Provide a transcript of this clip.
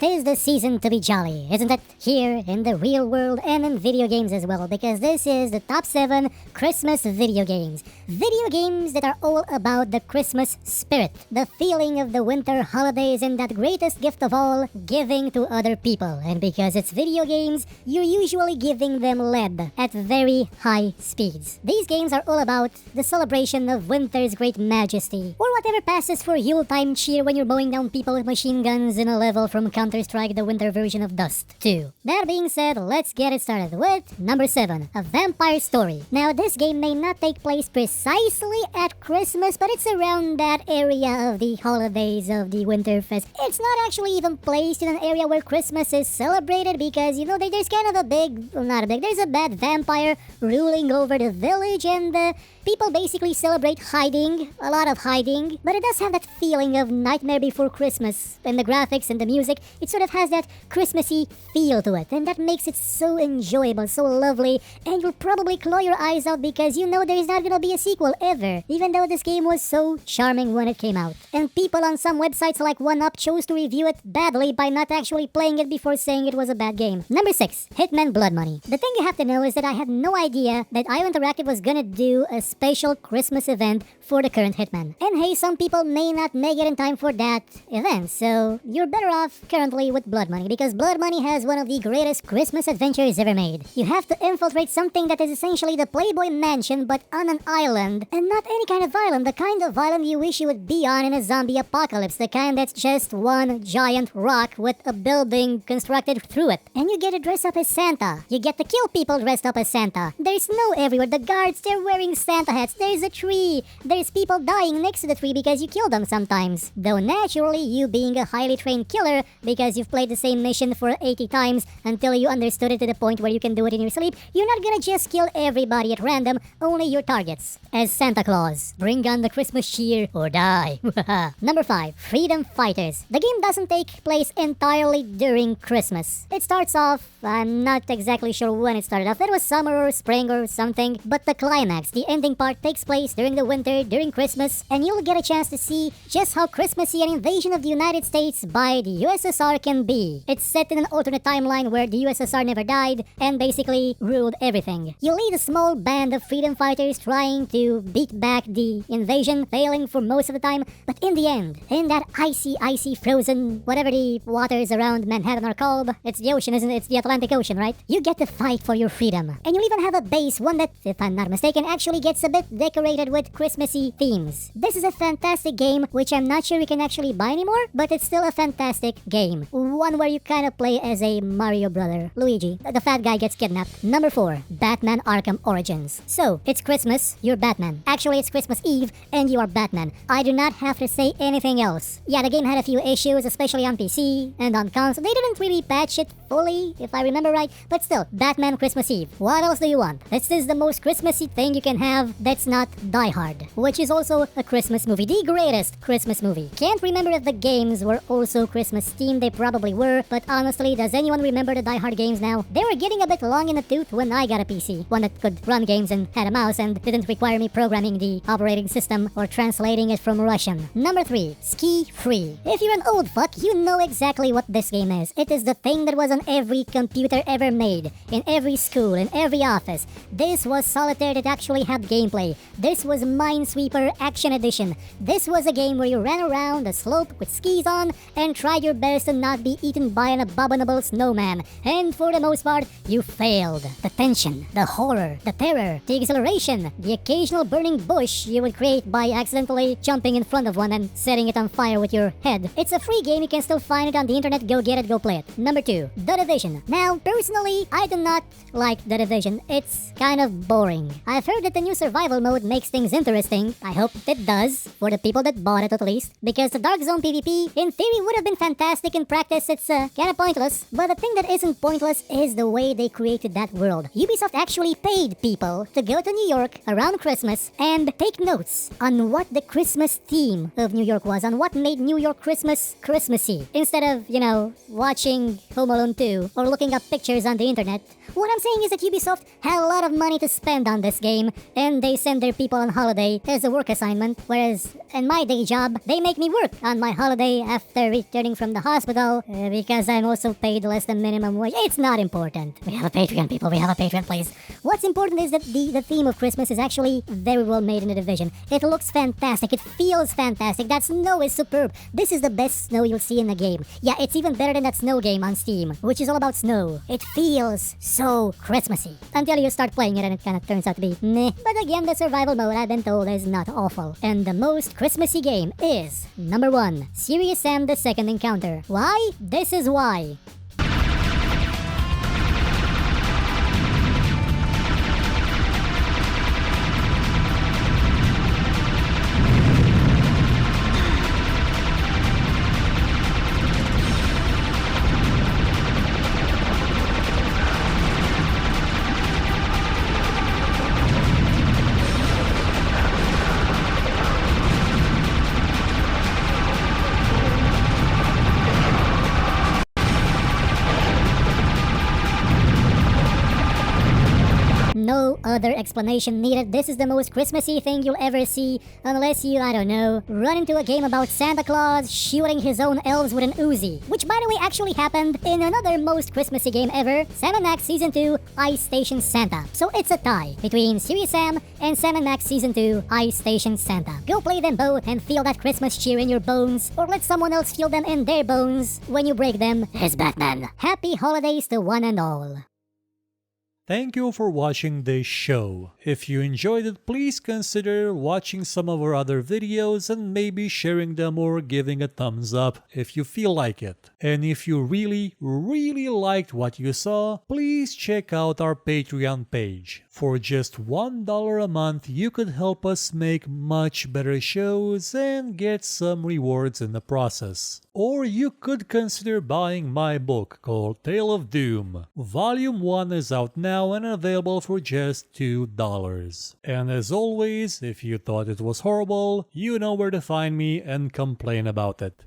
'Tis the season to be jolly, isn't it? Here in the real world and in video games as well, because this is the top 7 Christmas video games. Video games that are all about the Christmas spirit, the feeling of the winter holidays, and that greatest gift of all, giving to other people. And because it's video games, you're usually giving them lead at very high speeds. These games are all about the celebration of winter's great majesty, or whatever passes for Yuletime cheer when you're mowing down people with machine guns in a level from Counter-Strike, the winter version of Dust 2. That being said, let's get it started with number 7, A Vampyre Story. Now, this game may not take place precisely at Christmas, but it's around that area of the holidays of the Winterfest. It's not actually even placed in an area where Christmas is celebrated because, you know, there's kind of a big, well, not a big, there's a bad vampire ruling over the village, and people basically celebrate hiding, a lot of hiding, but it does have that feeling of Nightmare Before Christmas, and the graphics and the music, it sort of has that Christmassy feel to it, and that makes it so enjoyable, so lovely, and you'll probably claw your eyes out because you know there is not gonna be a sequel ever, even though this game was so charming when it came out. And people on some websites like 1UP chose to review it badly by not actually playing it before saying it was a bad game. Number 6, Hitman Blood Money. The thing you have to know is that I had no idea that IO Interactive was gonna do a special Christmas event for the current Hitman. And hey, some people may not make it in time for that event, so you're better off currently with Blood Money, because Blood Money has one of the greatest Christmas adventures ever made. You have to infiltrate something that is essentially the Playboy Mansion but on an island, and not any kind of island, the kind of island you wish you would be on in a zombie apocalypse, the kind that's just one giant rock with a building constructed through it. And you get to dress up as Santa. You get to kill people dressed up as Santa. There's snow everywhere, the guards, they're wearing Santa hats, there's a tree, there's people dying next to the tree because you killed them sometimes. Though naturally, you being a highly trained killer, because you've played the same mission for 80 times until you understood it to the point where you can do it in your sleep, you're not gonna just kill everybody at random, only your targets. As Santa Claus, bring on the Christmas cheer or die. Number 5, Freedom Fighters. The game doesn't take place entirely during Christmas. It starts off, I'm not exactly sure when it started off, it was summer or spring or something, but the climax, the ending part, takes place during the winter, during Christmas, and you'll get a chance to see just how Christmassy an invasion of the United States by the USSR can be. It's set in an alternate timeline where the USSR never died and basically ruled everything. You lead a small band of freedom fighters trying to beat back the invasion, failing for most of the time, but in the end, in that icy frozen, whatever the waters around Manhattan are called, it's the ocean, isn't it? It's the Atlantic Ocean, right? You get to fight for your freedom. And you'll even have a base, one that, if I'm not mistaken, actually gets a bit decorated with Christmassy themes. This is a fantastic game, which I'm not sure you can actually buy anymore, but it's still a fantastic game. One where you kind of play as a Mario brother, Luigi. The fat guy gets kidnapped. Number 4, Batman Arkham Origins. So, it's Christmas, you're Batman. Actually, it's Christmas Eve, and you are Batman. I do not have to say anything else. Yeah, the game had a few issues, especially on PC and on console. They didn't really patch it fully, if I remember right, but still, Batman Christmas Eve. What else do you want? This is the most Christmassy thing you can have that's not Die Hard, which is also a Christmas movie, the greatest Christmas movie. Can't remember if the games were also Christmas themed, they probably were, but honestly, does anyone remember the Die Hard games now? They were getting a bit long in the tooth when I got a PC, one that could run games and had a mouse and didn't require me programming the operating system or translating it from Russian. Number 3, Ski Free. If you're an old fuck, you know exactly what this game is. It is the thing that was on every computer ever made, in every school, in every office. This was Solitaire that actually had gameplay. This was Minesweeper Action Edition. This was a game where you ran around a slope with skis on and tried your best to not be eaten by an abominable snowman. And for the most part, you failed. The tension, the horror, the terror, the exhilaration, the occasional burning bush you would create by accidentally jumping in front of one and setting it on fire with your head. It's a free game, you can still find it on the internet, go get it, go play it. Number 2, The Division. Now, personally, I do not like The Division. It's kind of boring. I've heard that the new survival mode makes things interesting. I hope it does, for the people that bought it at least, because the Dark Zone PvP, in theory, would have been fantastic. In practice, it's kinda pointless. But the thing that isn't pointless is the way they created that world. Ubisoft actually paid people to go to New York around Christmas and take notes on what the Christmas theme of New York was, on what made New York Christmas Christmassy. Instead of, you know, watching Home Alone 2 or looking up pictures on the internet. What I'm saying is that Ubisoft had a lot of money to spend on this game, and they send their people on holiday as a work assignment, whereas in my day job, they make me work on my holiday after returning from the hospital because I'm also paid less than minimum wage. It's not important. We have a Patreon, people. We have a Patreon, please. What's important is that the theme of Christmas is actually very well made in the Division. It looks fantastic. It feels fantastic. That snow is superb. This is the best snow you'll see in the game. Yeah, it's even better than that snow game on Steam, which is all about snow. It feels so Christmassy until you start playing it and it kind of turns out to be meh. But again, the survival mode, I've been told, is not awful. And the most Christmassy game is number 1, Serious Sam The Second Encounter. Why? This is why. No other explanation needed. This is the most Christmassy thing you'll ever see, unless you, I don't know, run into a game about Santa Claus shooting his own elves with an Uzi. Which, by the way, actually happened in another most Christmassy game ever, Sam & Max Season 2 Ice Station Santa. So it's a tie between Serious Sam and Sam & Max Season 2 Ice Station Santa. Go play them both and feel that Christmas cheer in your bones, or let someone else feel them in their bones when you break them. It's Batman. Happy holidays to one and all. Thank you for watching this show. If you enjoyed it, please consider watching some of our other videos and maybe sharing them or giving a thumbs up if you feel like it. And if you really liked what you saw, please check out our Patreon page. For just $1 a month, you could help us make much better shows and get some rewards in the process. Or you could consider buying my book called Tale of Doom. Volume 1 is out now and available for just $2. And as always, if you thought it was horrible, you know where to find me and complain about it.